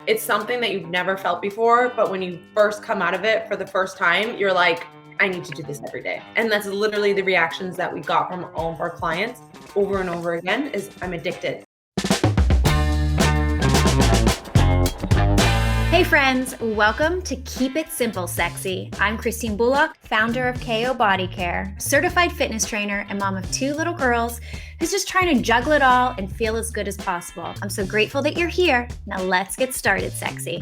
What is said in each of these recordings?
it's something that you've never felt before, but when you first come out of it for the first time, you're like, I need to do this every day. And that's literally the reactions that we got from all of our clients over and over again is, I'm addicted. Hey friends, welcome to Keep It Simple Sexy. I'm Christine Bullock, founder of KO Body Care, certified fitness trainer and mom of 2 little girls who's just trying to juggle it all and feel as good as possible. I'm so grateful that you're here. Now let's get started, sexy.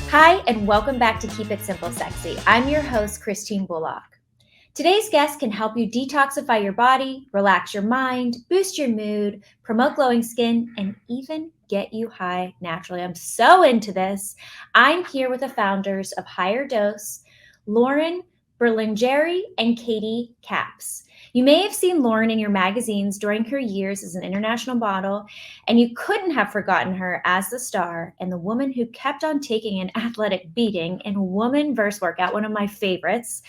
Hi, and welcome back to Keep It Simple Sexy. I'm your host, Christine Bullock. Today's guest can help you detoxify your body, relax your mind, boost your mood, promote glowing skin, and even get you high naturally. I'm so into this. I'm here with the founders of HigherDOSE, Lauren Berlingeri and Katie Kaps. You may have seen Lauren in your magazines during her years as an international model, and you couldn't have forgotten her as the star and the woman who kept on taking an athletic beating in Woman vs. Workout, one of my favorites,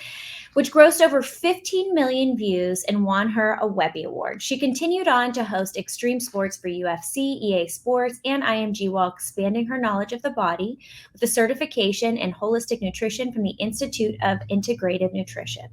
which grossed over 15 million views and won her a Webby-award. She continued on to host extreme sports for UFC, EA Sports, and IMG while expanding her knowledge of the body with a certification in holistic nutrition from the Institute of Integrative Nutrition.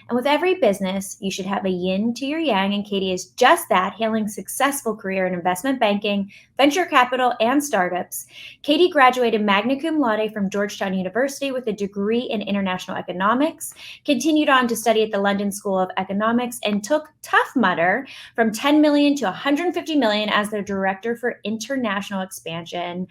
And with every business, you should have a yin to your yang, and Katie is just that, hailing successful career in investment banking, venture capital, and startups. Katie graduated magna cum laude from Georgetown University with a degree in international economics, continued on to study at the London School of Economics, and took Tough Mudder from 10 million to 150 million as their director for international expansion.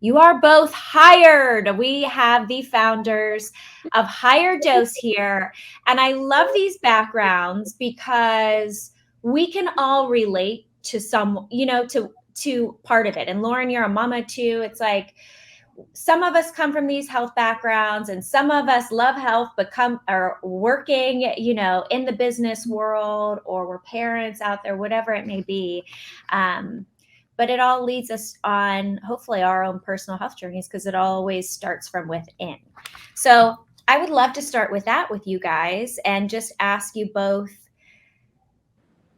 You are both hired. We have the founders of HigherDOSE here. And I love these backgrounds because we can all relate to some, to part of it. And Lauren, you're a mama too. It's like some of us come from these health backgrounds and some of us love health, but are working, in the business world, or we're parents out there, whatever it may be. But it all leads us on, hopefully, our own personal health journeys, because it always starts from within. So I would love to start with that with you guys and just ask you both,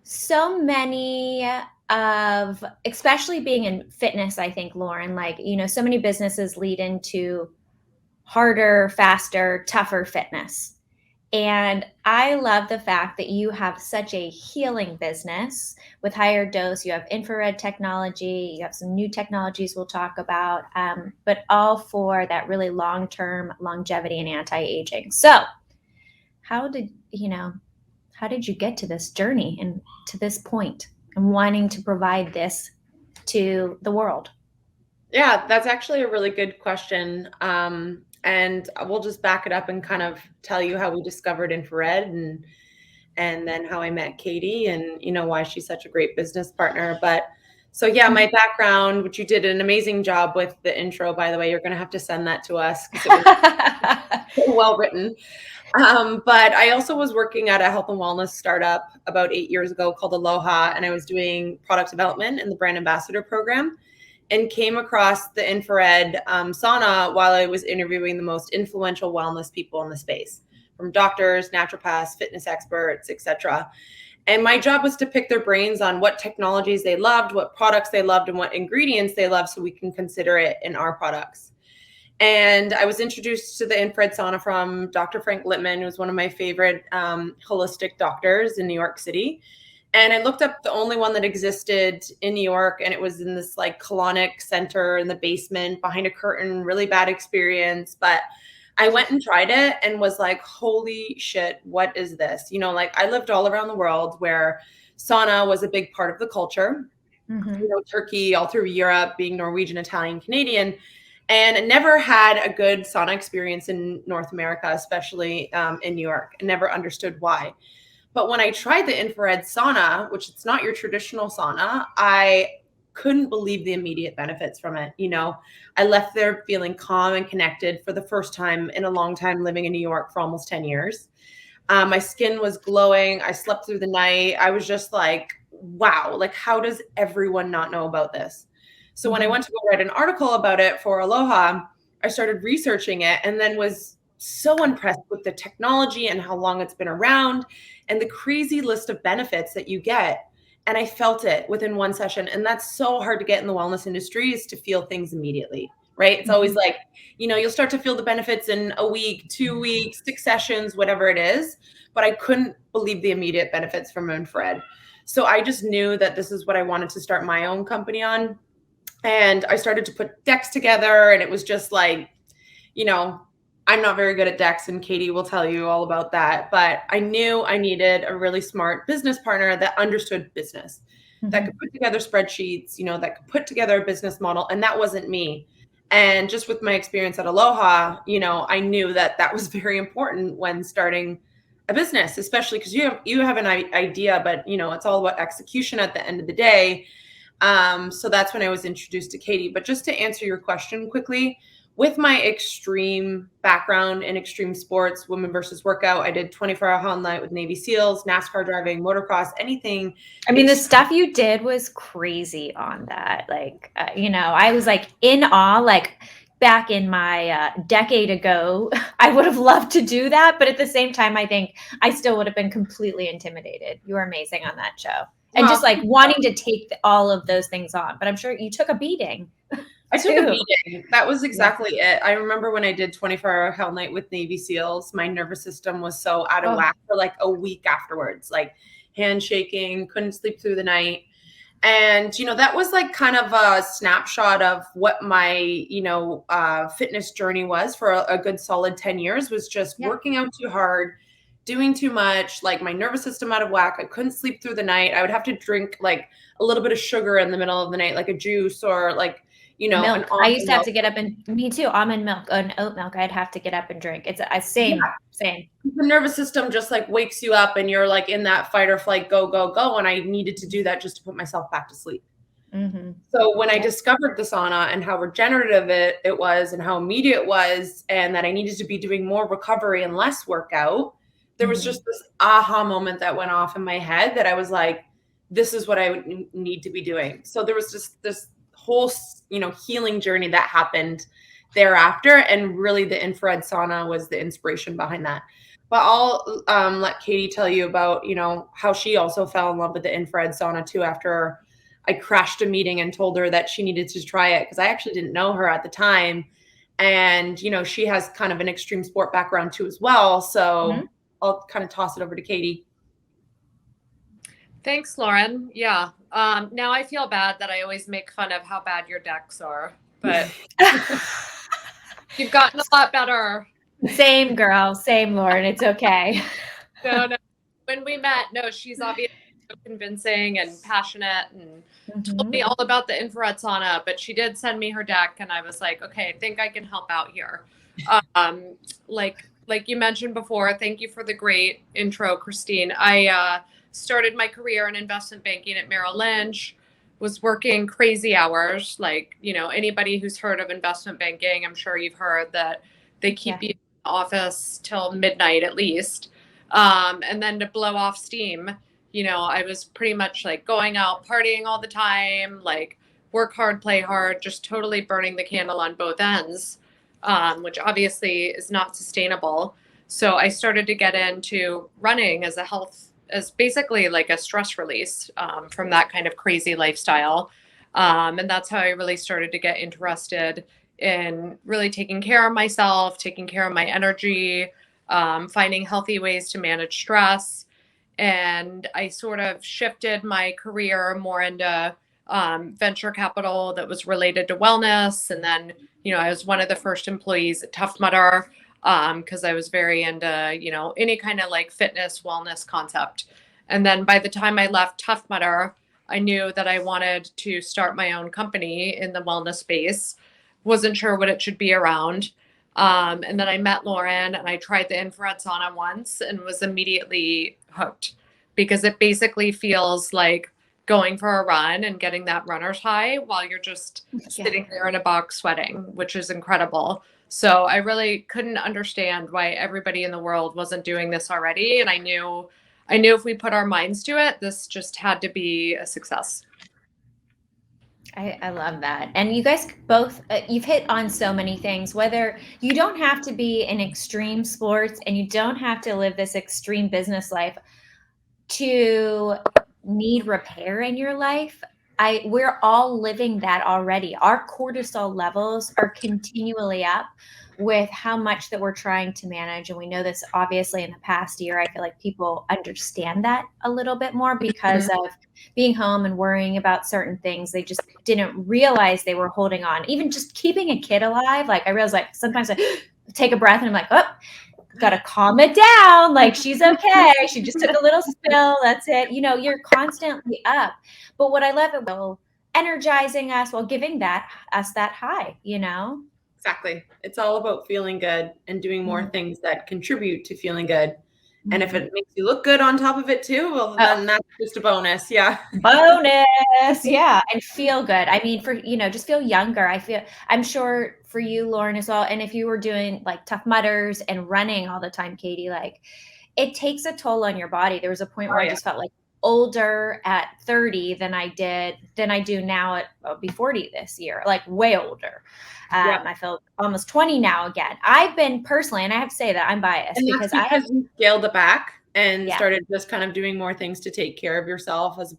so many of, especially being in fitness, I think, Lauren, so many businesses lead into harder, faster, tougher fitness. And I love the fact that you have such a healing business with HigherDOSE. You have infrared technology, you have some new technologies we'll talk about, but all for that really long-term longevity and anti-aging. So how did you get to this journey and to this point and wanting to provide this to the world? Yeah, that's actually a really good question. And we'll just back it up and kind of tell you how we discovered infrared and then how I met Katie and, why she's such a great business partner. But so, yeah, my background, which you did an amazing job with the intro, by the way, you're going to have to send that to us because it was well written. But I also was working at a health and wellness startup about 8 years ago called Aloha, and I was doing product development in the brand ambassador program, and came across the infrared sauna while I was interviewing the most influential wellness people in the space, from doctors, naturopaths, fitness experts, etc. And my job was to pick their brains on what technologies they loved, what products they loved, and what ingredients they loved so we can consider it in our products. And I was introduced to the infrared sauna from Dr. Frank Littman, who's one of my favorite holistic doctors in New York City. And I looked up the only one that existed in New York, and it was in this colonic center in the basement behind a curtain, really bad experience. But I went and tried it and was like, holy shit, what is this? I lived all around the world where sauna was a big part of the culture, Turkey, all through Europe, being Norwegian, Italian, Canadian, and never had a good sauna experience in North America, especially in New York, and never understood why. But when I tried the infrared sauna, which it's not your traditional sauna, I couldn't believe the immediate benefits from it. I left there feeling calm and connected for the first time in a long time, living in New York for almost 10 years. My skin was glowing. I slept through the night. I was just like, wow, how does everyone not know about this? So when I went to go write an article about it for Aloha, I started researching it and then was so impressed with the technology and how long it's been around and the crazy list of benefits that you get. and I felt it within one session. And that's so hard to get in the wellness industry, is to feel things immediately, right? It's always like, you'll start to feel the benefits in a week, 2 weeks, 6 sessions, whatever it is. But I couldn't believe the immediate benefits from infrared. So I just knew that this is what I wanted to start my own company on. And I started to put decks together, and it was just like, I'm not very good at decks, and Katie will tell you all about that. But I knew I needed a really smart business partner that understood business, that could put together spreadsheets, that could put together a business model. And that wasn't me. And just with my experience at Aloha, I knew that that was very important when starting a business, especially because you have an idea, but it's all about execution at the end of the day. So that's when I was introduced to Katie. But just to answer your question quickly, with my extreme background in extreme sports, women versus workout, I did 24-hour Hell Night with Navy SEALs, NASCAR driving, motocross, anything. I mean, the stuff you did was crazy on that. Like, I was like in awe, like back in my decade ago, I would have loved to do that. But at the same time, I think I still would have been completely intimidated. You were amazing on that show. And just like wanting to take all of those things on. But I'm sure you took a beating. I took a beating. That was exactly it. I remember when I did 24-hour Hell Night with Navy SEALs, my nervous system was so out of whack for like a week afterwards, like hand shaking, couldn't sleep through the night. And, that was like kind of a snapshot of what my, fitness journey was for a good solid 10 years, was just working out too hard, doing too much, like my nervous system out of whack. I couldn't sleep through the night. I would have to drink like a little bit of sugar in the middle of the night, like a juice or like, milk. I used to have to get up and me too, almond milk and oat milk. I'd have to get up and drink. It's a same. The nervous system just like wakes you up and you're like in that fight or flight, go, go, go. And I needed to do that just to put myself back to sleep. So when I discovered the sauna and how regenerative it was and how immediate it was, and that I needed to be doing more recovery and less workout, there was just this aha moment that went off in my head that I was like, this is what I would need to be doing. So there was just this whole, healing journey that happened thereafter. And really the infrared sauna was the inspiration behind that. But I'll let Katie tell you about, how she also fell in love with the infrared sauna too, after I crashed a meeting and told her that she needed to try it, because I actually didn't know her at the time. And, she has kind of an extreme sport background too as well. So I'll kind of toss it over to Katie. Thanks, Lauren. Yeah. Now I feel bad that I always make fun of how bad your decks are, but you've gotten a lot better. Same, girl. Same, Lauren. It's okay. No. When we met, she's obviously so convincing and passionate and told me all about the infrared sauna, but she did send me her deck and I was like, okay, I think I can help out here. Like you mentioned before, thank you for the great intro, Christine. I started my career in investment banking at Merrill Lynch, was working crazy hours. Like, anybody who's heard of investment banking, I'm sure you've heard that they keep you in the office till midnight at least. And then to blow off steam, I was pretty much like going out partying all the time, like work hard, play hard, just totally burning the candle on both ends, which obviously is not sustainable. So I started to get into running as basically like a stress release from that kind of crazy lifestyle. And that's how I really started to get interested in really taking care of myself, taking care of my energy, finding healthy ways to manage stress. And I sort of shifted my career more into venture capital that was related to wellness. And then, I was one of the first employees at Tough Mudder, because I was very into, any kind of like fitness wellness concept. And then by the time I left Tough Mudder, I knew that I wanted to start my own company in the wellness space. Wasn't sure what it should be around. And then I met Lauren and I tried the infrared sauna once and was immediately hooked, because it basically feels like going for a run and getting that runner's high while you're just sitting there in a box sweating, which is incredible. So I really couldn't understand why everybody in the world wasn't doing this already. And I knew if we put our minds to it, this just had to be a success. I love that. And you guys both, you've hit on so many things, whether you don't have to be in extreme sports and you don't have to live this extreme business life to need repair in your life, we're all living that already. Our cortisol levels are continually up with how much that we're trying to manage. And we know this obviously in the past year. I feel like people understand that a little bit more because of being home and worrying about certain things. They just didn't realize they were holding on. Even just keeping a kid alive. Like I realize like sometimes I take a breath and I'm like, oh, gotta calm it down. Like she's okay. She just took a little spill. That's it. You know, you're constantly up. But what I love about energizing us while giving us that high, you know? Exactly. It's all about feeling good and doing more things that contribute to feeling good. And if it makes you look good on top of it too, well, then that's just a bonus. Yeah. Bonus. Yeah. And feel good. I mean, just feel younger. I'm sure for you, Lauren, as well. And if you were doing like Tough Mudders and running all the time, Katie, like it takes a toll on your body. There was a point where I just felt like older at 30 than I do now at, I'll be 40 this year, like way older. I feel almost 20 now again. I've been personally, and I have to say that I'm biased and because you scaled it back and started just kind of doing more things to take care of yourself as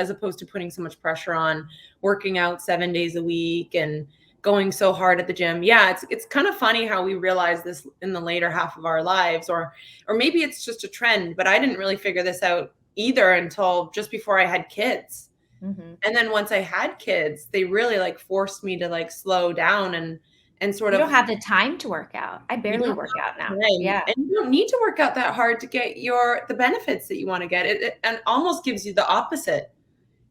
opposed to putting so much pressure on working out 7 days a week and going so hard at the gym. Yeah, it's kind of funny how we realize this in the later half of our lives, or maybe it's just a trend, but I didn't really figure this out either until just before I had kids. And then once I had kids, they really like forced me to like slow down and sort you of. don't have the time to work out. I barely work out now. Yeah. And you don't need to work out that hard to get the benefits that you want to get. It and almost gives you the opposite,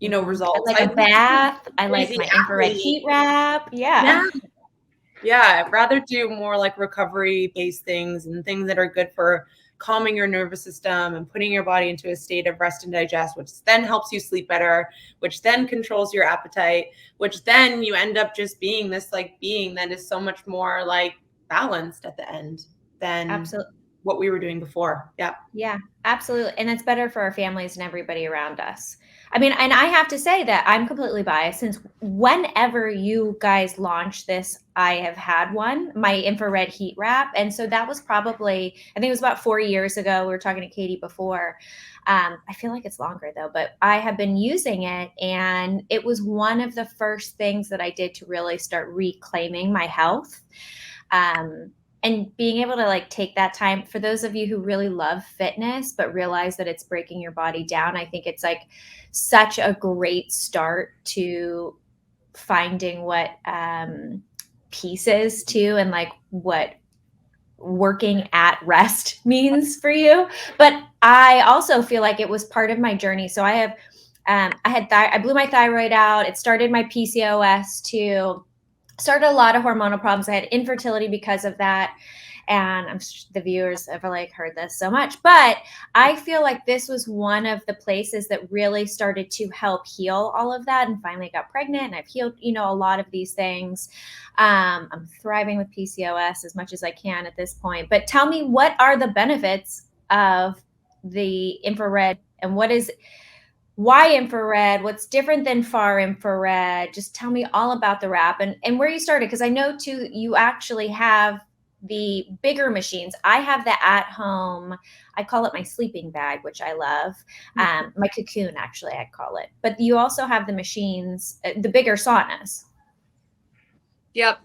results. I like a bath. I like my infrared heat wrap. Yeah. Yeah. I'd rather do more like recovery-based things and things that are good for calming your nervous system and putting your body into a state of rest and digest, which then helps you sleep better, which then controls your appetite, which then you end up just being this like being that is so much more like balanced at the end than what we were doing before. Yeah. Yeah, absolutely. And it's better for our families and everybody around us. I mean, and I have to say that I'm completely biased since whenever you guys launched this, I have had my infrared heat wrap. And so that was probably, I think it was about 4 years ago. We were talking to Katie before. I feel like it's longer though, but I have been using it. And it was one of the first things that I did to really start reclaiming my health. And being able to like take that time for those of you who really love fitness, but realize that it's breaking your body down. I think it's like such a great start to finding what peace is too, and like what working at rest means for you. But I also feel like it was part of my journey. So I have, I blew my thyroid out. It started my PCOS too. Started a lot of hormonal problems. I had infertility because of that. And I'm sure the viewers have like heard this so much, but I feel like this was one of the places that really started to help heal all of that. And finally got pregnant and I've healed, a lot of these things. I'm thriving with PCOS as much as I can at this point, but tell me, what are the benefits of the infrared and why infrared? What's different than far infrared? Just tell me all about the wrap and where you started. Because I know too, you actually have the bigger machines. I have the at home, I call it my sleeping bag, which I love. My cocoon, actually, I call it. But you also have the machines, the bigger saunas. Yep.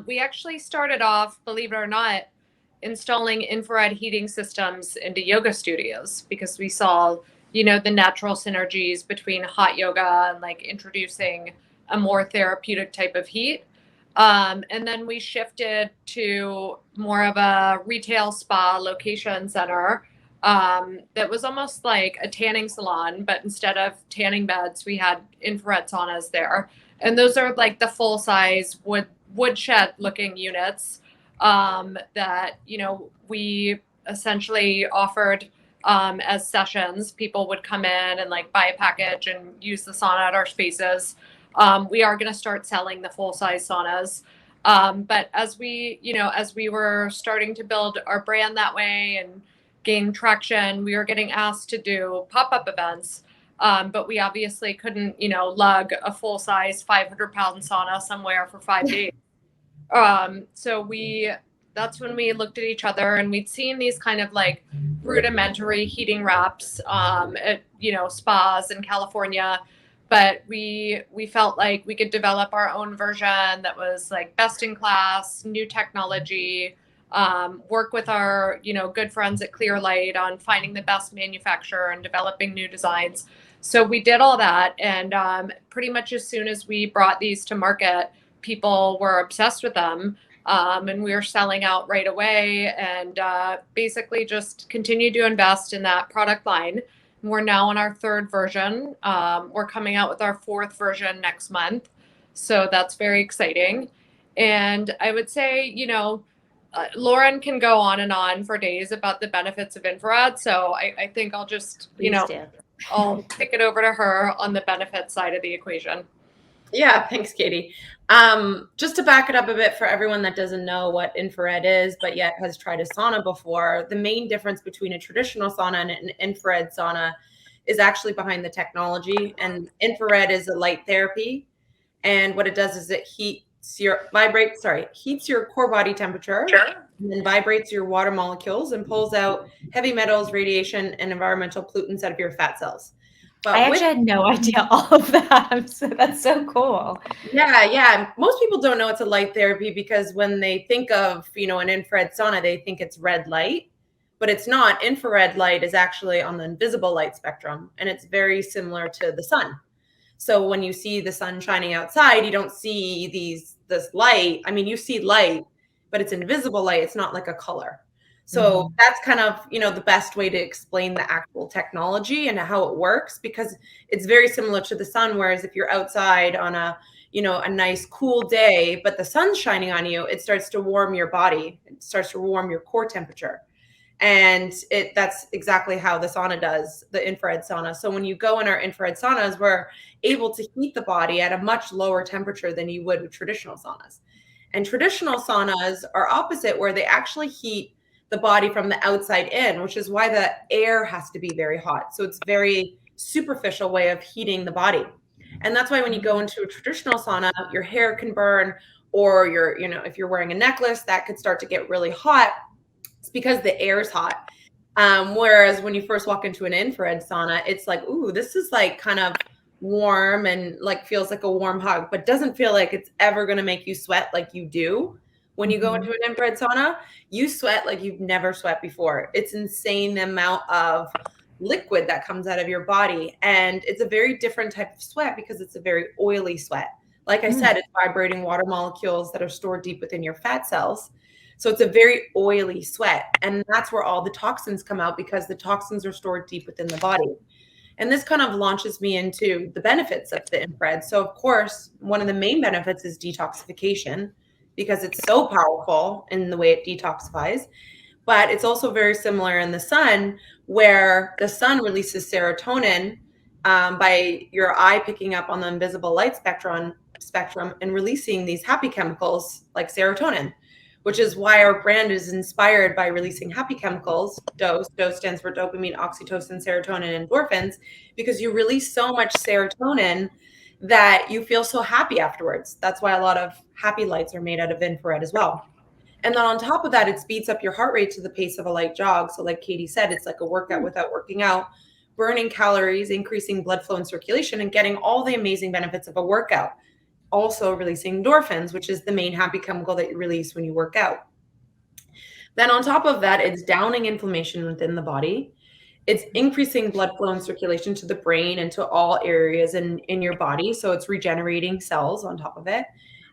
We actually started off, believe it or not, installing infrared heating systems into yoga studios because we saw the natural synergies between hot yoga and like introducing a more therapeutic type of heat. And then we shifted to more of a retail spa location center that was almost like a tanning salon, but instead of tanning beds, we had infrared saunas there. And those are like the full size woodshed looking units that, we essentially offered as sessions. People would come in and like buy a package and use the sauna at our spaces. We are going to start selling the full size saunas. But as we were starting to build our brand that way and gain traction, we were getting asked to do pop-up events. But we obviously couldn't, lug a full size 500-pound sauna somewhere for 5 days. So we that's when we looked at each other, and we'd seen these kind of like rudimentary heating wraps at, you know, spas in California. But we felt like we could develop our own version that was like best in class, new technology, work with our, you know, good friends at Clearlight on finding the best manufacturer and developing new designs. So we did all that, and pretty much as soon as we brought these to market, people were obsessed with them. And we were selling out right away, and basically just continued to invest in that product line. We're now on our third version. We're coming out with our fourth version next month. So that's very exciting. And I would say, you know, Lauren can go on and on for days about the benefits of infrared. So I think I'll just, you know, I'll kick it over to her on the benefit side of the equation. Yeah, thanks, Katie. Just to back it up a bit for everyone that doesn't know what infrared is, but yet has tried a sauna before, the main difference between a traditional sauna and an infrared sauna is actually behind the technology. And infrared is a light therapy. And what it does is it heats your core body temperature, and then vibrates your water molecules and pulls out heavy metals, radiation, and environmental pollutants out of your fat cells. But I actually had no idea all of that. So that's so cool. Yeah. Most people don't know it's a light therapy because when they think of, you know, an infrared sauna, they think it's red light, but it's not. Infrared light is actually on the invisible light spectrum, and it's very similar to the sun. So when you see the sun shining outside, you don't see this light. I mean, you see light, but it's invisible light. It's not like a color. So that's kind of, you know, the best way to explain the actual technology and how it works, because it's very similar to the sun. Whereas if you're outside on a, you know, a nice cool day, but the sun's shining on you, it starts to warm your body. It starts to warm your core temperature. And that's exactly how the sauna does, the infrared sauna. So when you go in our infrared saunas, we're able to heat the body at a much lower temperature than you would with traditional saunas. And traditional saunas are opposite, where they actually heat the body from the outside in, which is why the air has to be very hot. So it's very superficial way of heating the body. And that's why when you go into a traditional sauna, your hair can burn, or your, you know, if you're wearing a necklace, that could start to get really hot. It's because the air is hot. Whereas when you first walk into an infrared sauna, it's like, ooh, this is like kind of warm and like feels like a warm hug, but doesn't feel like it's ever going to make you sweat like you do. When you go into an infrared sauna, you sweat like you've never sweat before. It's insane the amount of liquid that comes out of your body. And it's a very different type of sweat because it's a very oily sweat. Like I said, it's vibrating water molecules that are stored deep within your fat cells. So it's a very oily sweat. And that's where all the toxins come out, because the toxins are stored deep within the body. And this kind of launches me into the benefits of the infrared. So of course, one of the main benefits is detoxification, because it's so powerful in the way it detoxifies. But it's also very similar in the sun, where the sun releases serotonin by your eye picking up on the invisible light spectrum and releasing these happy chemicals like serotonin, which is why our brand is inspired by releasing happy chemicals. DOSE stands for dopamine, oxytocin, serotonin, and endorphins, because you release so much serotonin that you feel so happy afterwards. That's why a lot of happy lights are made out of infrared as well. And then on top of that, it speeds up your heart rate to the pace of a light jog. So like Katie said, it's like a workout without working out, burning calories, increasing blood flow and circulation, and getting all the amazing benefits of a workout. Also releasing endorphins, which is the main happy chemical that you release when you work out. Then on top of that, it's downing inflammation within the body. It's increasing blood flow and circulation to the brain and to all areas in your body. So it's regenerating cells on top of it.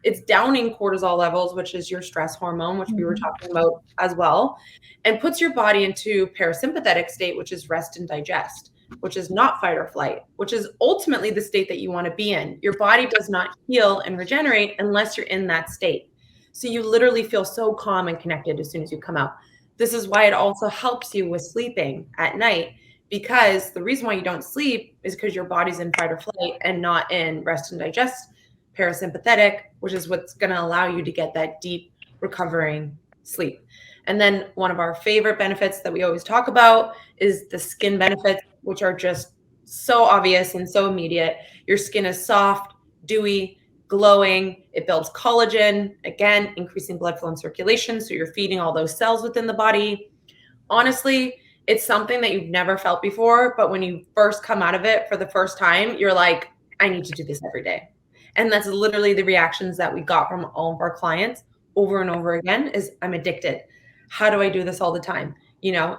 It's downing cortisol levels, which is your stress hormone, which we were talking about as well, and puts your body into parasympathetic state, which is rest and digest, which is not fight or flight, which is ultimately the state that you want to be in. Your body does not heal and regenerate unless you're in that state. So you literally feel so calm and connected as soon as you come out. This is why it also helps you with sleeping at night, because the reason why you don't sleep is because your body's in fight or flight and not in rest and digest, parasympathetic, which is what's going to allow you to get that deep recovering sleep. And then one of our favorite benefits that we always talk about is the skin benefits, which are just so obvious and so immediate. Your skin is soft, dewy, glowing. It builds collagen, again, increasing blood flow and circulation. So you're feeding all those cells within the body. Honestly, it's something that you've never felt before, but when you first come out of it for the first time, you're like, I need to do this every day. And that's literally the reactions that we got from all of our clients over and over again is, I'm addicted. How do I do this all the time? You know,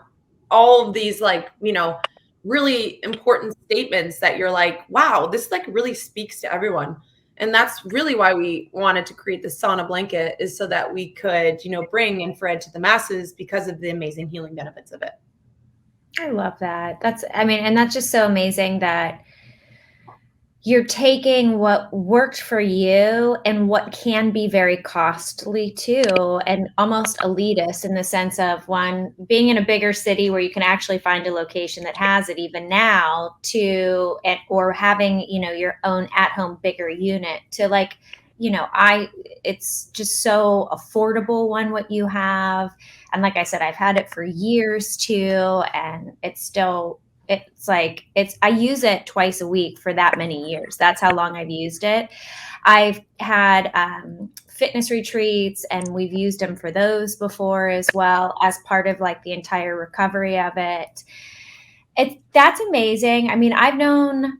all of these like, you know, really important statements that you're like, wow, this like really speaks to everyone. And that's really why we wanted to create the sauna blanket, is so that we could, you know, bring infrared to the masses because of the amazing healing benefits of it. I love that. And that's just so amazing that you're taking what worked for you and what can be very costly too, and almost elitist in the sense of, one, being in a bigger city where you can actually find a location that has it even now, or having, you know, your own at-home bigger unit, to like, you know, it's just so affordable, what you have. And like I said, I've had it for years too, and I use it twice a week for that many years. That's how long I've used it. I've had fitness retreats, and we've used them for those before as well, as part of like the entire recovery of it. That's amazing. I mean, I've known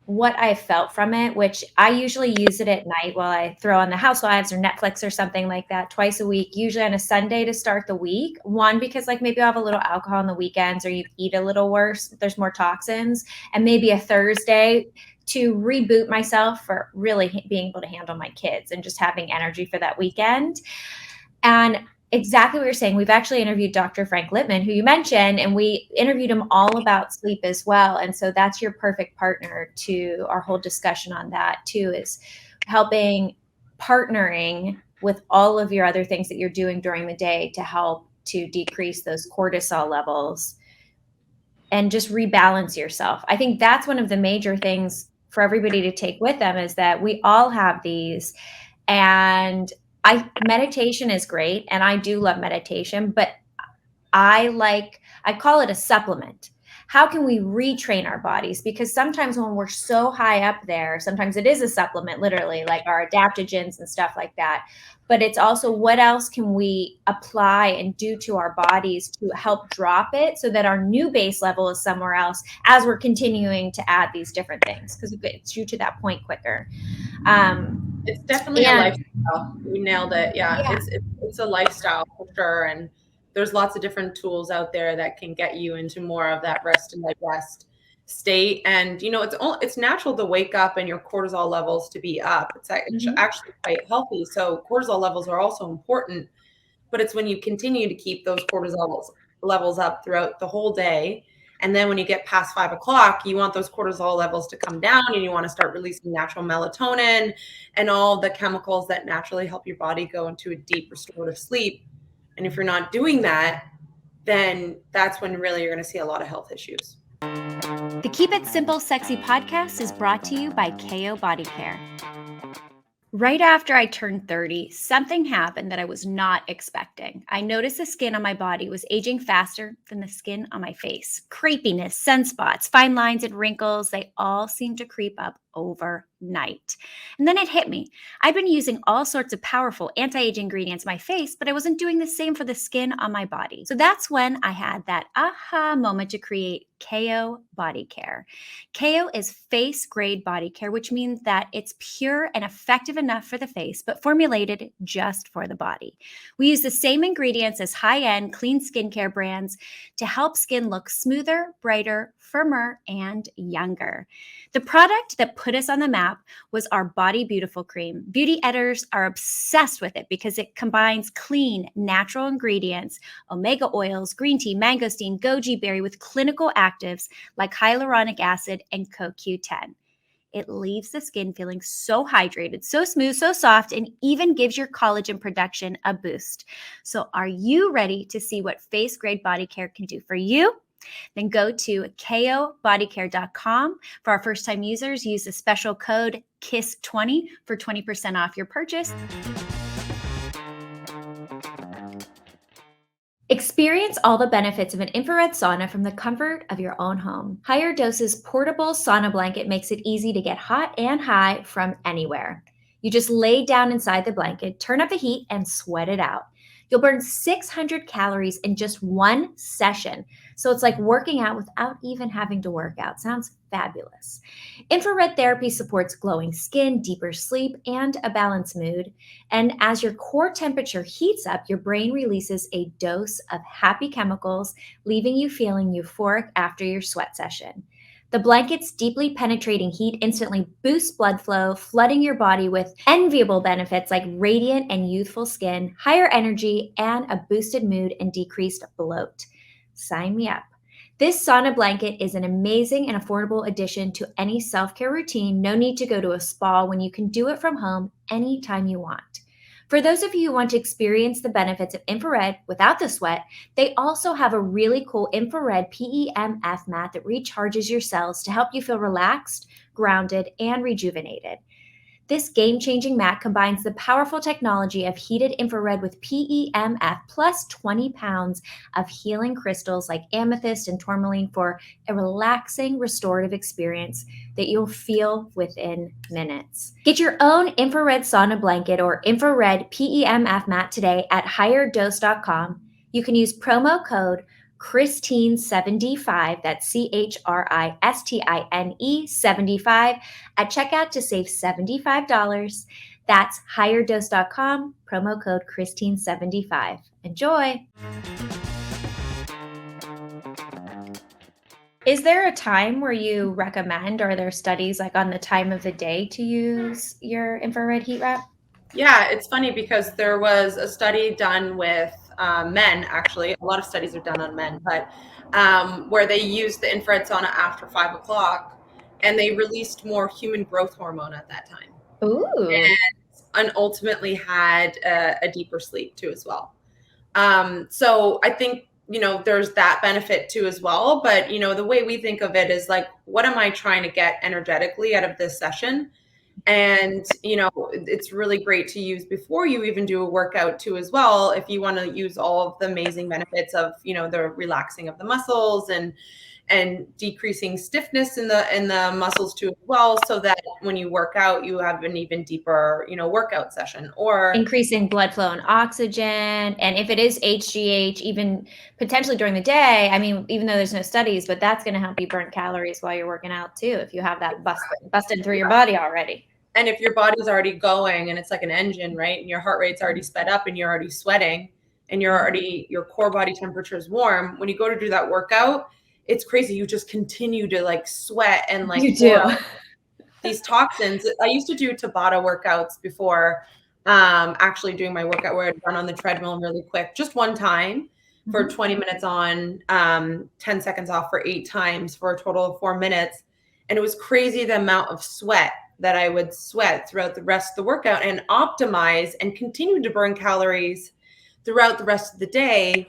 what I felt from it, which I usually use it at night while I throw on the Housewives or Netflix or something like that, twice a week, usually on a Sunday to start the week. One, because like maybe I'll have a little alcohol on the weekends, or you eat a little worse, there's more toxins, and maybe a Thursday to reboot myself for really being able to handle my kids and just having energy for that weekend. And exactly what you're saying. We've actually interviewed Dr. Frank Littman, who you mentioned, and we interviewed him all about sleep as well. And so that's your perfect partner to our whole discussion on that too, is partnering with all of your other things that you're doing during the day to help to decrease those cortisol levels and just rebalance yourself. I think that's one of the major things for everybody to take with them, is that we all have these. And meditation is great, and I do love meditation, but I call it a supplement. How can we retrain our bodies? Because sometimes when we're so high up there, sometimes it is a supplement, literally, like our adaptogens and stuff like that. But it's also, what else can we apply and do to our bodies to help drop it so that our new base level is somewhere else as we're continuing to add these different things, because it gets you to that point quicker. It's definitely a lifestyle. You nailed it. Yeah. It's a lifestyle for sure. And there's lots of different tools out there that can get you into more of that rest and digest state. And, you know, it's natural to wake up and your cortisol levels to be up. It's actually quite healthy. So cortisol levels are also important, but it's when you continue to keep those cortisol levels up throughout the whole day. And then when you get past 5 o'clock, you want those cortisol levels to come down, and you want to start releasing natural melatonin and all the chemicals that naturally help your body go into a deep restorative sleep. And if you're not doing that, then that's when really you're going to see a lot of health issues. The Keep It Simple Sexy podcast is brought to you by KO Body Care. Right after I turned 30, something happened that I was not expecting. I noticed the skin on my body was aging faster than the skin on my face. Crepiness, sunspots, fine lines, and wrinkles, they all seemed to creep up overnight. And then it hit me. I've been using all sorts of powerful anti-aging ingredients on my face, but I wasn't doing the same for the skin on my body. So that's when I had that aha moment to create KO Body Care. KO is face-grade body care, which means that it's pure and effective enough for the face, but formulated just for the body. We use the same ingredients as high-end clean skincare brands to help skin look smoother, brighter, firmer, and younger. The product that put us on the map was our Body Beautiful Cream. Beauty editors are obsessed with it because it combines clean, natural ingredients, omega oils, green tea, mangosteen, goji berry with clinical actives like hyaluronic acid and CoQ10. It leaves the skin feeling so hydrated, so smooth, so soft, and even gives your collagen production a boost. So are you ready to see what face-grade body care can do for you? Then go to kobodycare.com. For our first-time users, use the special code KISS20 for 20% off your purchase. Experience all the benefits of an infrared sauna from the comfort of your own home. HigherDOSE's portable sauna blanket makes it easy to get hot and high from anywhere. You just lay down inside the blanket, turn up the heat, and sweat it out. You'll burn 600 calories in just one session. So it's like working out without even having to work out. Sounds fabulous. Infrared therapy supports glowing skin, deeper sleep, and a balanced mood. And as your core temperature heats up, your brain releases a dose of happy chemicals, leaving you feeling euphoric after your sweat session. The blanket's deeply penetrating heat instantly boosts blood flow, flooding your body with enviable benefits like radiant and youthful skin, higher energy, and a boosted mood and decreased bloat. Sign me up. This sauna blanket is an amazing and affordable addition to any self-care routine. No need to go to a spa when you can do it from home anytime you want. For those of you who want to experience the benefits of infrared without the sweat, they also have a really cool infrared PEMF mat that recharges your cells to help you feel relaxed, grounded, and rejuvenated. This game-changing mat combines the powerful technology of heated infrared with PEMF plus 20 pounds of healing crystals like amethyst and tourmaline for a relaxing, restorative experience that you'll feel within minutes. Get your own infrared sauna blanket or infrared PEMF mat today at HigherDOSE.com. You can use promo code Christine75, that's CHRISTINE 75 at checkout to save $75. That's HigherDOSE.com, promo code Christine75. Enjoy. Is there a time where you recommend, or are there studies like on the time of the day to use your infrared heat wrap? Yeah, it's funny because there was a study done with men, actually. A lot of studies are done on men, but where they used the infrared sauna after 5 o'clock, and they released more human growth hormone at that time. Ooh. And ultimately had a deeper sleep too as well. So I think, there's that benefit too as well. But, the way we think of it is like, what am I trying to get energetically out of this session? And, it's really great to use before you even do a workout too as well. If you want to use all of the amazing benefits of, the relaxing of the muscles and decreasing stiffness in the muscles too as well, so that when you work out, you have an even deeper, workout session, or increasing blood flow and oxygen. And if it is HGH, even potentially during the day, I mean, even though there's no studies, but that's going to help you burn calories while you're working out too, if you have that busted through your body already. And if your body's already going and it's like an engine, right? And your heart rate's already sped up and you're already sweating and your core body temperature is warm. When you go to do that workout, it's crazy. You just continue to like sweat and like you do these toxins. I used to do Tabata workouts before actually doing my workout, where I'd run on the treadmill really quick, just one time for 20 minutes on, 10 seconds off for 8 times for a total of 4 minutes. And it was crazy the amount of sweat that I would sweat throughout the rest of the workout and optimize and continue to burn calories throughout the rest of the day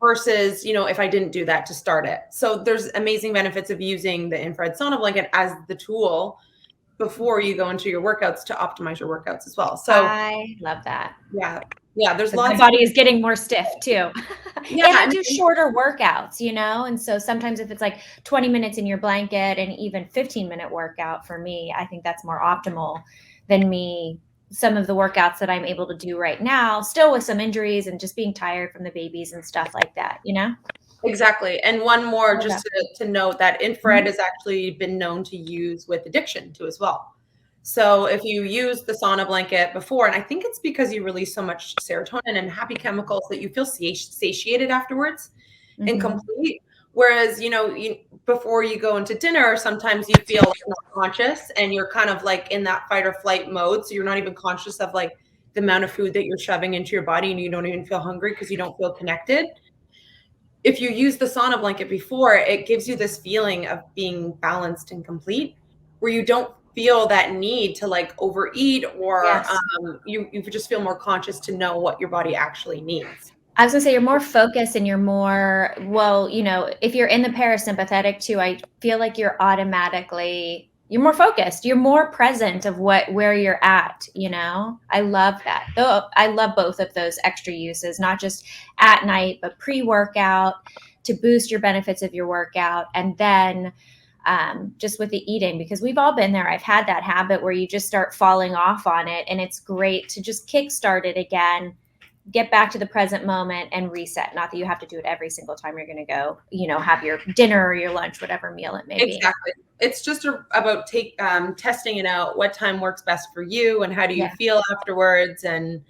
versus, if I didn't do that to start it. So there's amazing benefits of using the infrared sauna blanket as the tool before you go into your workouts to optimize your workouts as well. So I love that. Yeah, there's lots. My body is getting more stiff too. Yeah, and I do shorter workouts, and so sometimes if it's like 20 minutes in your blanket and even 15-minute workout, for me, I think that's more optimal than some of the workouts that I'm able to do right now, still with some injuries and just being tired from the babies and stuff like that, Exactly. And one more, just to note that infrared has actually been known to use with addiction too as well. So if you use the sauna blanket before, and I think it's because you release so much serotonin and happy chemicals that you feel satiated afterwards and complete. Whereas, before you go into dinner, sometimes you feel like not conscious and you're kind of like in that fight or flight mode. So you're not even conscious of like the amount of food that you're shoving into your body, and you don't even feel hungry because you don't feel connected. If you use the sauna blanket before, it gives you this feeling of being balanced and complete, where you don't feel that need to like overeat, or you just feel more conscious to know what your body actually needs. I was gonna say you're more focused and you're more, if you're in the parasympathetic too, I feel like you're automatically you're more focused, you're more present of where you're at, you know. I love that. Though I love both of those extra uses, not just at night, but pre-workout to boost your benefits of your workout. And then just with the eating, because we've all been there. I've had that habit where you just start falling off on it, and it's great to just kickstart it again, get back to the present moment and reset. Not that you have to do it every single time you're going to go, you know, have your dinner or your lunch, whatever meal it may be. Exactly. It's just about testing it out. What time works best for you, and how do you feel afterwards? And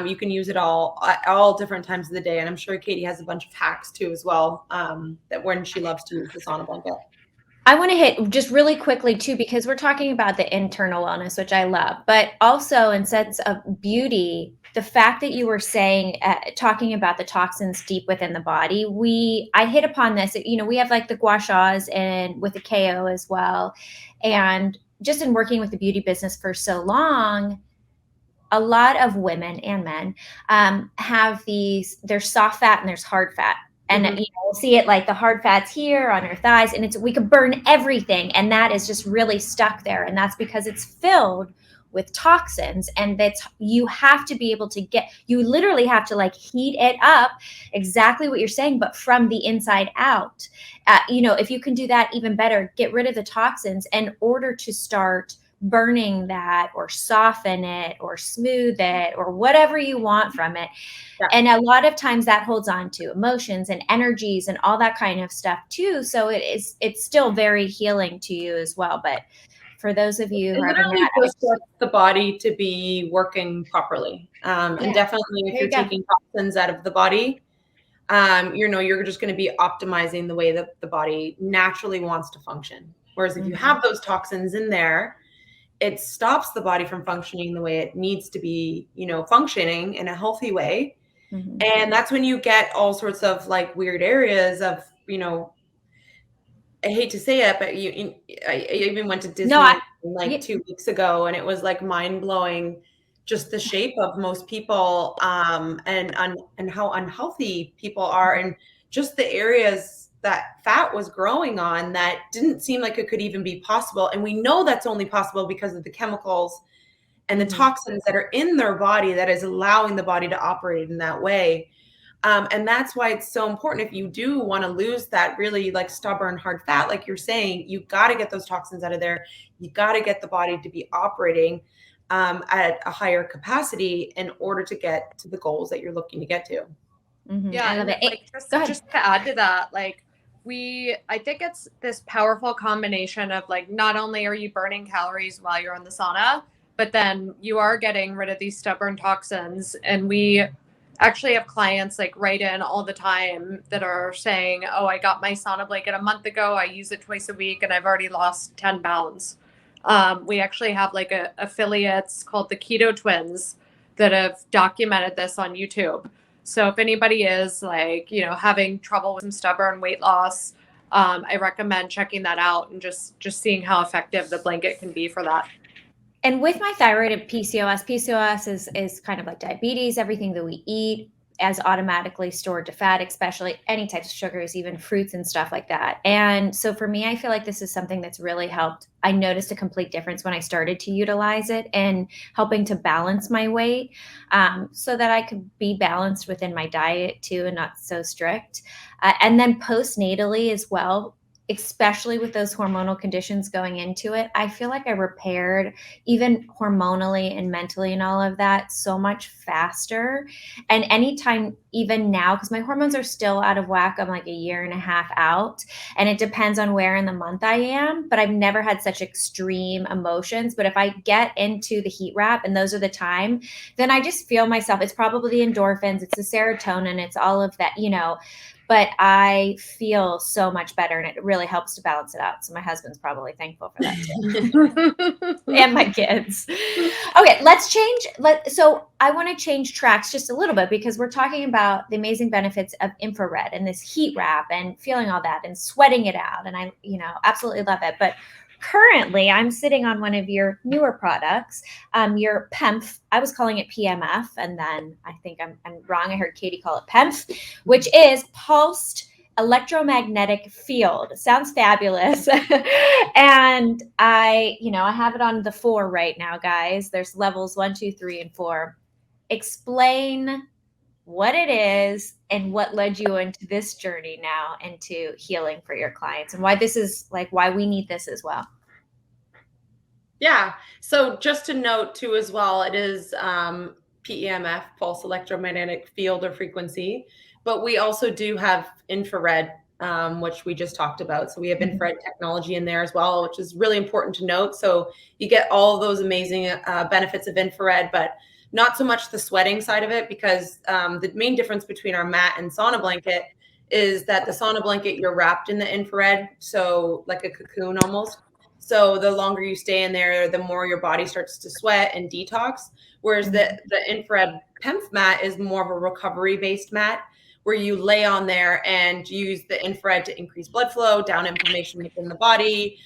you can use it all different times of the day. And I'm sure Katie has a bunch of hacks too as well, that when she loves to use the sauna blanket. I want to hit just really quickly too, because we're talking about the internal wellness, which I love, but also in sense of beauty, the fact that you were saying, talking about the toxins deep within the body, I hit upon this, you know, we have like the gua shas and with the KO as well. And just in working with the beauty business for so long, a lot of women and men have there's soft fat and there's hard fat. And you know, we'll see it like the hard fats here on your thighs, and we could burn everything, and that is just really stuck there. And that's because it's filled with toxins, and you have to be able to you literally have to like heat it up, exactly what you're saying, but from the inside out. You know, if you can do that, even better, get rid of the toxins in order to start burning that or soften it or smooth it or whatever you want from it. Yeah. And a lot of times that holds on to emotions and energies and all that kind of stuff too. So it's still very healing to you as well. But for those of you who are having that, just the body to be working properly. And definitely if you're taking toxins out of the body, you know, you're just going to be optimizing the way that the body naturally wants to function. Whereas if you have those toxins in there, it stops the body from functioning the way it needs to be, you know, functioning in a healthy way. And that's when you get all sorts of like weird areas of, you know, I hate to say it, but I even went to Disney 2 weeks ago, and it was like mind blowing, just the shape of most people, and how unhealthy people are, and just the areas that fat was growing on that didn't seem like it could even be possible. And we know that's only possible because of the chemicals and the toxins that are in their body that is allowing the body to operate in that way. And that's why it's so important. If you do want to lose that really like stubborn hard fat, like you're saying, you got to get those toxins out of there. You got to get the body to be operating at a higher capacity in order to get to the goals that you're looking to get to. Yeah, I love it. Like, just to add to that, like I think it's this powerful combination of like, not only are you burning calories while you're in the sauna, but then you are getting rid of these stubborn toxins. And we actually have clients like write in all the time that are saying, oh, I got my sauna blanket a month ago. I use it twice a week and I've already lost 10 pounds. We actually have like affiliates called the Keto Twins that have documented this on YouTube. So if anybody is like, you know, having trouble with some stubborn weight loss, I recommend checking that out and just seeing how effective the blanket can be for that. And with my thyroid and PCOS is kind of like diabetes. Everything that we eat as automatically stored to fat, especially any types of sugars, even fruits and stuff like that. And so for me, I feel like this is something that's really helped. I noticed a complete difference when I started to utilize it and helping to balance my weight, so that I could be balanced within my diet too and not so strict. And then postnatally as well, especially with those hormonal conditions going into it, I feel like I repaired even hormonally and mentally and all of that so much faster. And anytime, even now, because my hormones are still out of whack, I'm like a year and a half out, and it depends on where in the month I am, but I've never had such extreme emotions. But if I get into the heat wrap and those are the time, then I just feel myself. It's probably the endorphins, it's the serotonin, it's all of that, you know. But I feel so much better, and it really helps to balance it out. So my husband's probably thankful for that too. And my kids. Okay, so I want to change tracks just a little bit, because we're talking about the amazing benefits of infrared and this heat wrap and feeling all that and sweating it out. And I, you know, absolutely love it. But currently, I'm sitting on one of your newer products, your PEMF. I was calling it PMF, and then I think I'm wrong. I heard Katie call it PEMF, which is pulsed electromagnetic field. Sounds fabulous. And I have it on the 4 right now, guys. There's levels 1, 2, 3, and 4. Explain what it is and what led you into this journey now into healing for your clients, and why this is why we need this as well. Yeah. So just to note too, as well, it is PEMF, pulse electromagnetic field or frequency, but we also do have infrared, which we just talked about. So we have infrared technology in there as well, which is really important to note. So you get all those amazing benefits of infrared, but not so much the sweating side of it, because the main difference between our mat and sauna blanket is that the sauna blanket, you're wrapped in the infrared, so like a cocoon almost. So the longer you stay in there, the more your body starts to sweat and detox. Whereas the infrared PEMF mat is more of a recovery-based mat, where you lay on there and use the infrared to increase blood flow, down inflammation within the body,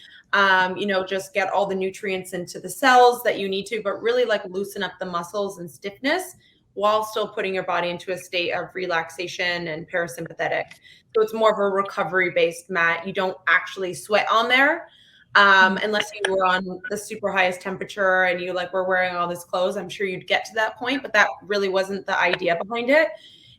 just get all the nutrients into the cells that you need to, but really loosen up the muscles and stiffness while still putting your body into a state of relaxation and parasympathetic. So it's more of a recovery-based mat. You don't actually sweat on there. Unless you were on the super highest temperature and you were wearing all this clothes, I'm sure you'd get to that point, but that really wasn't the idea behind it.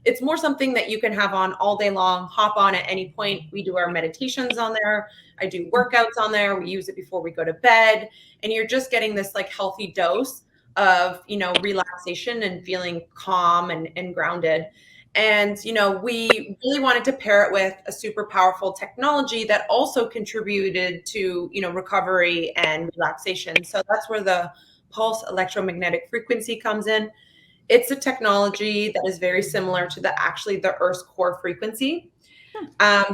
It's more something that you can have on all day long, hop on at any point. We do our meditations on there. I do workouts on there. We use it before we go to bed, and you're just getting this healthy dose of, relaxation and feeling calm and grounded. And, we really wanted to pair it with a super powerful technology that also contributed to, recovery and relaxation. So that's where the pulse electromagnetic frequency comes in. It's a technology that is very similar to the Earth's core frequency.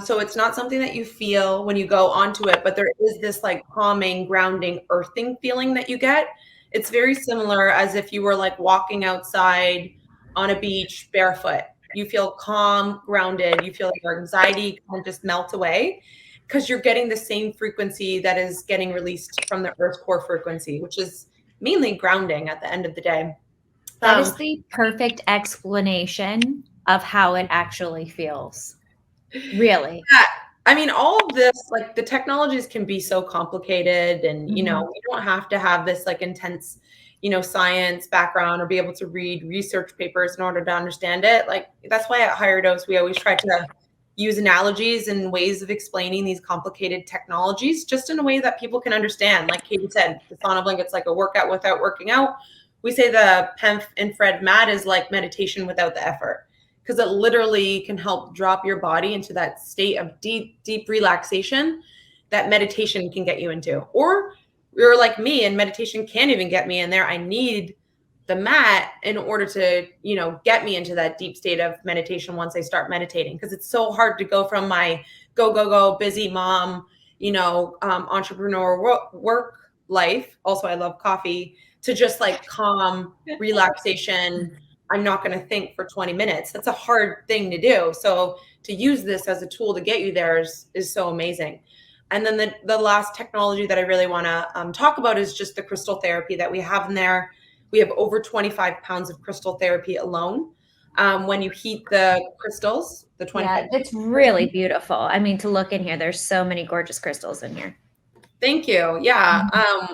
So it's not something that you feel when you go onto it, but there is this calming, grounding, earthing feeling that you get. It's very similar as if you were walking outside on a beach barefoot. You feel calm, grounded. You feel like your anxiety can just melt away because you're getting the same frequency that is getting released from the Earth's core frequency, which is mainly grounding at the end of the day. That is the perfect explanation of how it actually feels. Really. Yeah. I mean, all of this, the technologies can be so complicated, and, you don't have to have this intense science background or be able to read research papers in order to understand it. That's why at HigherDOSE, we always try to use analogies and ways of explaining these complicated technologies just in a way that people can understand. Like Katie said, the sauna blanket's like a workout without working out. We say the PEMF infrared mat is like meditation without the effort, because it literally can help drop your body into that state of deep, deep relaxation that meditation can get you into. Or you're like me and meditation can't even get me in there. I need the mat in order to, get me into that deep state of meditation once I start meditating. Because it's so hard to go from my go, busy mom, entrepreneur work life. Also, I love coffee, to just calm relaxation. I'm not going to think for 20 minutes. That's a hard thing to do. So to use this as a tool to get you there is so amazing. And then the last technology that I really want to talk about is just the crystal therapy that we have in there. We have over 25 pounds of crystal therapy alone. When you heat the crystals, the 25. Yeah, it's really beautiful. I mean, to look in here, there's so many gorgeous crystals in here. Thank you. Yeah.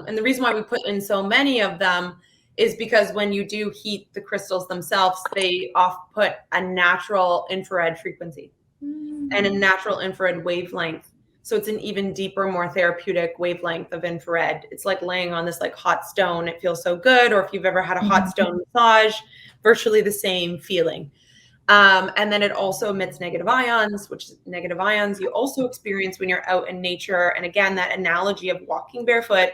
And the reason why we put in so many of them is because when you do heat the crystals themselves, they put a natural infrared frequency and a natural infrared wavelength. So it's an even deeper, more therapeutic wavelength of infrared. It's like laying on this hot stone. It feels so good. Or if you've ever had a hot stone massage, virtually the same feeling. And then it also emits negative ions, which negative ions you also experience when you're out in nature. And again, that analogy of walking barefoot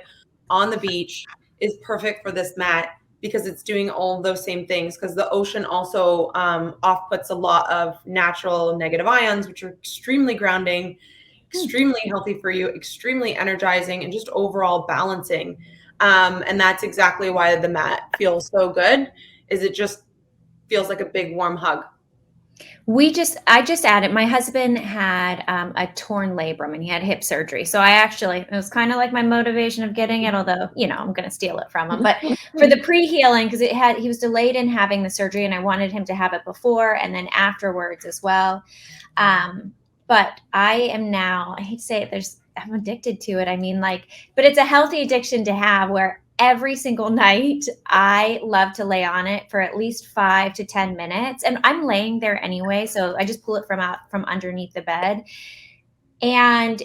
on the beach is perfect for this mat, because it's doing all those same things, because the ocean also off-puts a lot of natural negative ions, which are extremely grounding, extremely healthy for you, extremely energizing, and just overall balancing. And that's exactly why the mat feels so good, is it just feels like a big warm hug. I just added, my husband had a torn labrum and he had hip surgery. So it was kind of like my motivation of getting it, although, I'm going to steal it from him. But for the pre-healing, because he was delayed in having the surgery and I wanted him to have it before and then afterwards as well. But I am now, I hate to say it, I'm addicted to it. I mean, like, but it's a healthy addiction to have, where every single night I love to lay on it for at least 5 to 10 minutes. And I'm laying there anyway. So I just pull it from underneath the bed. And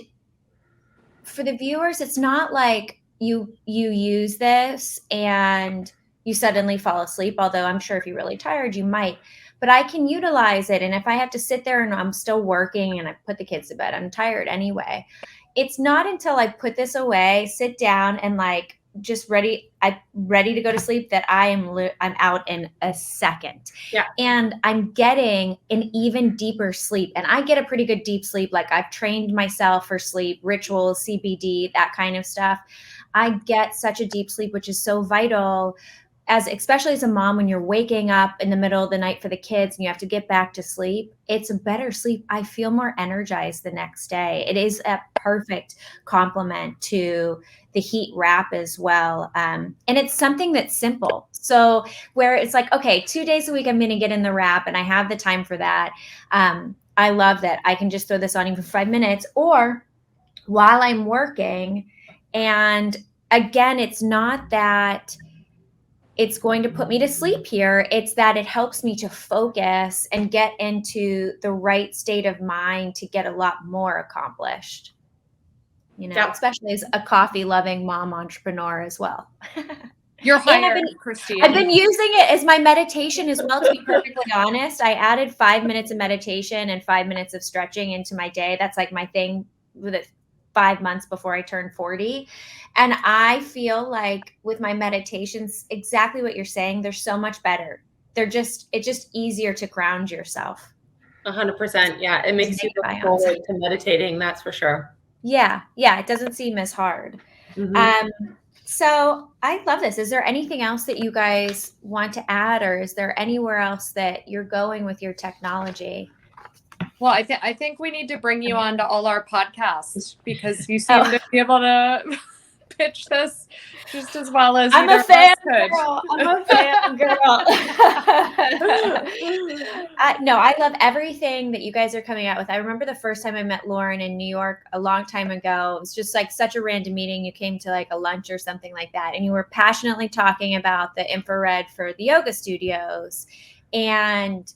for the viewers, it's not like you use this and you suddenly fall asleep, although I'm sure if you're really tired, you might. But I can utilize it. And if I have to sit there and I'm still working and I put the kids to bed, I'm tired anyway. It's not until I put this away, sit down, and like just I'm ready to go to sleep that I'm out in a second. Yeah. And I'm getting an even deeper sleep. And I get a pretty good deep sleep. Like, I've trained myself for sleep, rituals, CBD, that kind of stuff. I get such a deep sleep, which is so vital, especially as a mom, when you're waking up in the middle of the night for the kids and you have to get back to sleep. It's a better sleep. I feel more energized the next day. It is a perfect complement to the heat wrap as well. And it's something that's simple. So where it's like, okay, 2 days a week, I'm going to get in the wrap and I have the time for that. I love that I can just throw this on even for 5 minutes or while I'm working. And again, it's not that it's going to put me to sleep here. It's that it helps me to focus and get into the right state of mind to get a lot more accomplished, especially as a coffee loving mom entrepreneur as well. You're hired, Christine. I've been using it as my meditation as well, to be perfectly honest. I added 5 minutes of meditation and 5 minutes of stretching into my day. That's like my thing with it. 5 months before I turned 40. And I feel like with my meditations, exactly what you're saying, they're so much better. It's just easier to ground yourself. 100%. Yeah. It makes you look forward to meditating. That's for sure. Yeah. Yeah. It doesn't seem as hard. Mm-hmm. So I love this. Is there anything else that you guys want to add, or is there anywhere else that you're going with your technology? Well, I think we need to bring you on to all our podcasts because you seem to be able to pitch this just as well as I'm a fan girl. I'm a fan girl. No, I love everything that you guys are coming out with. I remember the first time I met Lauren in New York a long time ago. It was just like such a random meeting. You came to like a lunch or something like that, and you were passionately talking about the infrared for the yoga studios. And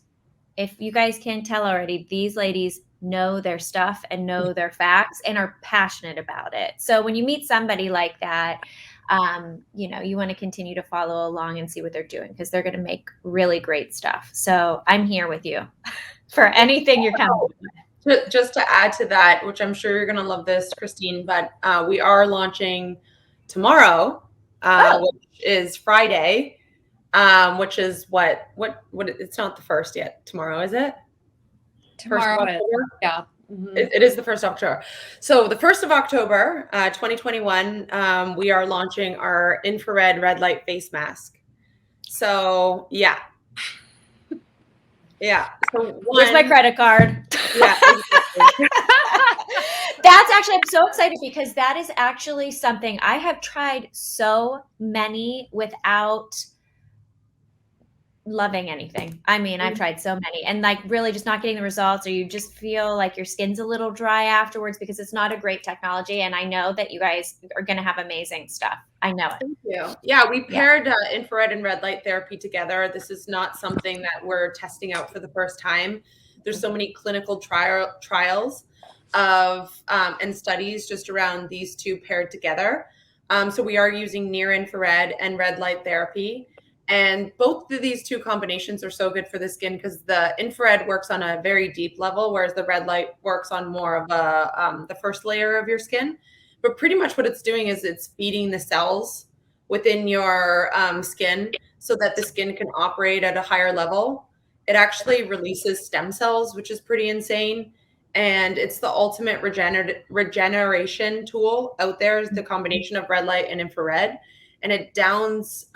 if you guys can't tell already, these ladies know their stuff and know their facts and are passionate about it. So when you meet somebody like that, you want to continue to follow along and see what they're doing, because they're going to make really great stuff. So I'm here with you for anything you're coming with. Just to add to that, which I'm sure you're going to love this, Christine, but we are launching tomorrow, which is Friday. Which is what it's not the 1st yet. Tomorrow, is it? Tomorrow, yeah. Mm-hmm. It is the 1st of October. So the 1st of October, 2021, we are launching our infrared red light face mask. So yeah. Yeah. So here's my credit card. Yeah. Exactly. That's actually, I'm so excited because that is actually something I have tried so many without loving anything. I mean, I've tried so many and like really just not getting the results, or you just feel like your skin's a little dry afterwards because it's not a great technology. And I know that you guys are going to have amazing stuff. I know it. Thank you. Yeah, we paired infrared and red light therapy together. This is not something that we're testing out for the first time. There's so many clinical trials of and studies just around these two paired together. So we are using near infrared and red light therapy. And both of these two combinations are so good for the skin because the infrared works on a very deep level, whereas the red light works on more of the first layer of your skin. But pretty much what it's doing is it's feeding the cells within your skin so that the skin can operate at a higher level. It actually releases stem cells, which is pretty insane. And it's the ultimate regeneration tool out there, is the combination of red light and infrared. And it downs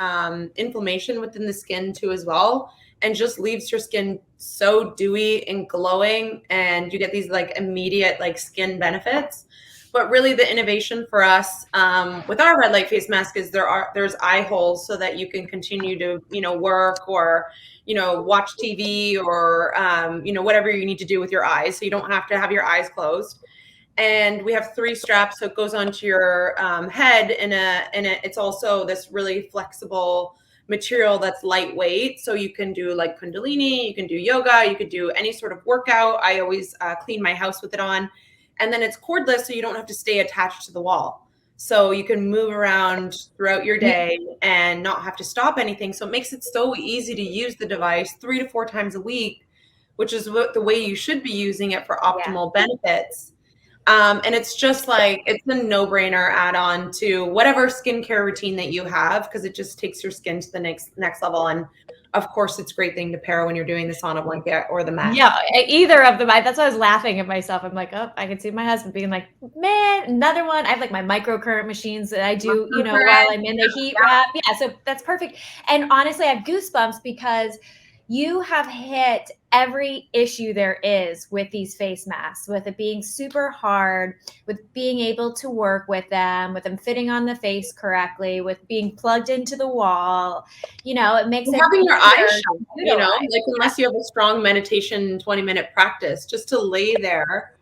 inflammation within the skin too as well, and just leaves your skin so dewy and glowing, and you get these like immediate like skin benefits. But really the innovation for us with our red light face mask is there's eye holes so that you can continue to, work or, watch TV or, whatever you need to do with your eyes. So you don't have to have your eyes closed. And we have 3 straps, so it goes onto your head, and it's also this really flexible material that's lightweight. So you can do like Kundalini, you can do yoga, you could do any sort of workout. I always clean my house with it on. And then it's cordless, so you don't have to stay attached to the wall. So you can move around throughout your day and not have to stop anything. So it makes it so easy to use the device 3 to 4 times a week, which is the way you should be using it for optimal benefits. And it's just like, it's a no-brainer add-on to whatever skincare routine that you have, because it just takes your skin to the next level. And of course, it's a great thing to pair when you're doing the sauna blanket or the mat. Yeah, either of them. That's why I was laughing at myself. I'm like, oh, I can see my husband being like, man, another one. I have like my microcurrent machines that I do, while I'm in the heat wrap. Yeah, so that's perfect. And honestly, I have goosebumps because you have hit every issue there is with these face masks, with it being super hard, with being able to work with them fitting on the face correctly, with being plugged into the wall. It makes it having your eyes shut, like unless you have a strong meditation 20-minute practice, just to lay there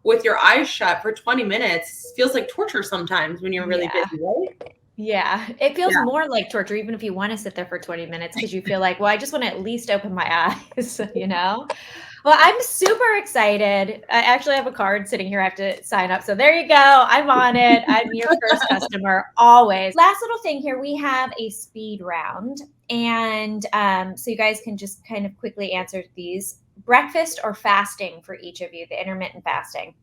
with your eyes shut for 20 minutes feels like torture sometimes when you're really busy, right? Yeah, it feels more like torture, even if you want to sit there for 20 minutes, because you feel like, well, I just want to at least open my eyes, Well, I'm super excited. I actually have a card sitting here. I have to sign up. So there you go. I'm on it. I'm your first customer always. Last little thing here, we have a speed round. And so you guys can just kind of quickly answer these. Breakfast or fasting for each of you, the intermittent fasting?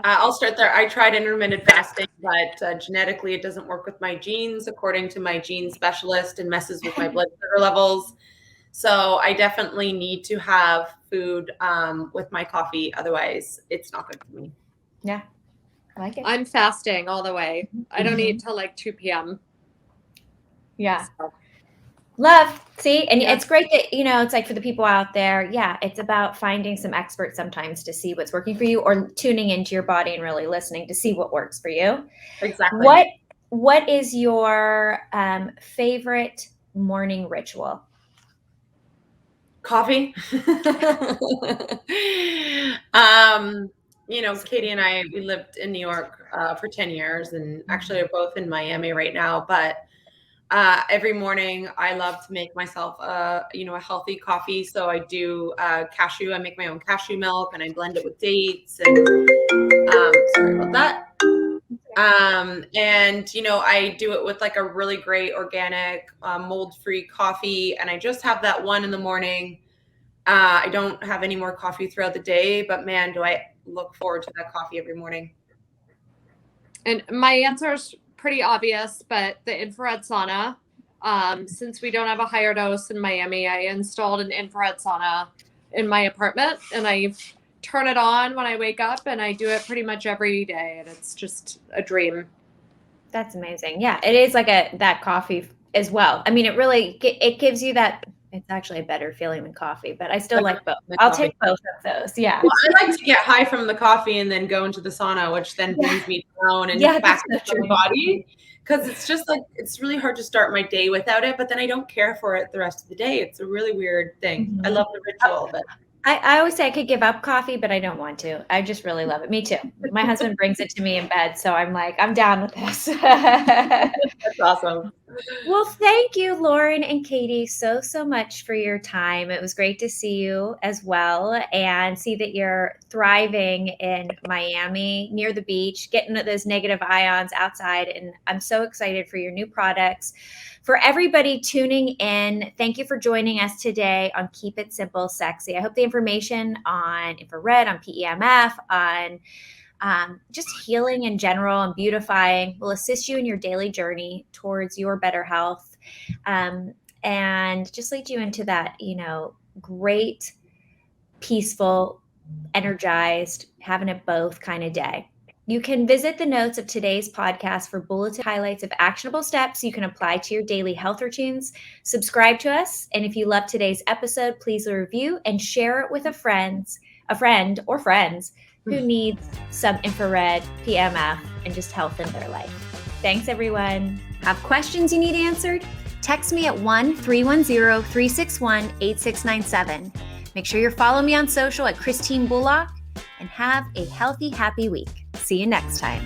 I'll start there. I tried intermittent fasting, but genetically it doesn't work with my genes, according to my gene specialist, and messes with my blood sugar levels. So I definitely need to have food with my coffee. Otherwise, it's not good for me. Yeah, I like it. I'm fasting all the way. I don't eat till like 2 p.m. Yeah. So. Love. See, and it's great that, it's like for the people out there, it's about finding some experts sometimes to see what's working for you, or tuning into your body and really listening to see what works for you. Exactly. What is your favorite morning ritual? Coffee. Katie and I, we lived in New York for 10 years and actually are both in Miami right now, but every morning I love to make myself a healthy coffee. So I do cashew. I make my own cashew milk and I blend it with dates and sorry about that. And I do it with like a really great organic mold-free coffee, and I just have that one in the morning. I don't have any more coffee throughout the day, but man, do I look forward to that coffee every morning. And my answer is pretty obvious, but the infrared sauna. Since we don't have a HigherDOSE in Miami, I installed an infrared sauna in my apartment, and I turn it on when I wake up, and I do it pretty much every day, and it's just a dream. That's amazing. Yeah, it is like that coffee as well. I mean, it gives you that. It's actually a better feeling than coffee, but I still like both. I'll take both of those. Yeah. Well, I like to get high from the coffee and then go into the sauna, which then brings me down and back into my body. Because it's just like, it's really hard to start my day without it, but then I don't care for it the rest of the day. It's a really weird thing. Mm-hmm. I love the ritual of it. I always say I could give up coffee, but I don't want to. I just really love it. Me too. My husband brings it to me in bed, so I'm like, I'm down with this. That's awesome. Well, thank you, Lauren and Katie, so much for your time. It was great to see you as well and see that you're thriving in Miami near the beach, getting those negative ions outside. And I'm so excited for your new products. For everybody tuning in, thank you for joining us today on Keep It Simple Sexy. I hope the information on infrared, on PEMF, on just healing in general and beautifying will assist you in your daily journey towards your better health, and just lead you into that, great, peaceful, energized, having it both kind of day. You can visit the notes of today's podcast for bulleted highlights of actionable steps you can apply to your daily health routines. Subscribe to us. And if you love today's episode, please review and share it with a friend. a friend or friends who needs some infrared, PEMF, and just health in their life. Thanks, everyone. Have questions you need answered? Text me at 1-310-361-8697. Make sure you're following me on social at Christine Bullock, and have a healthy, happy week. See you next time.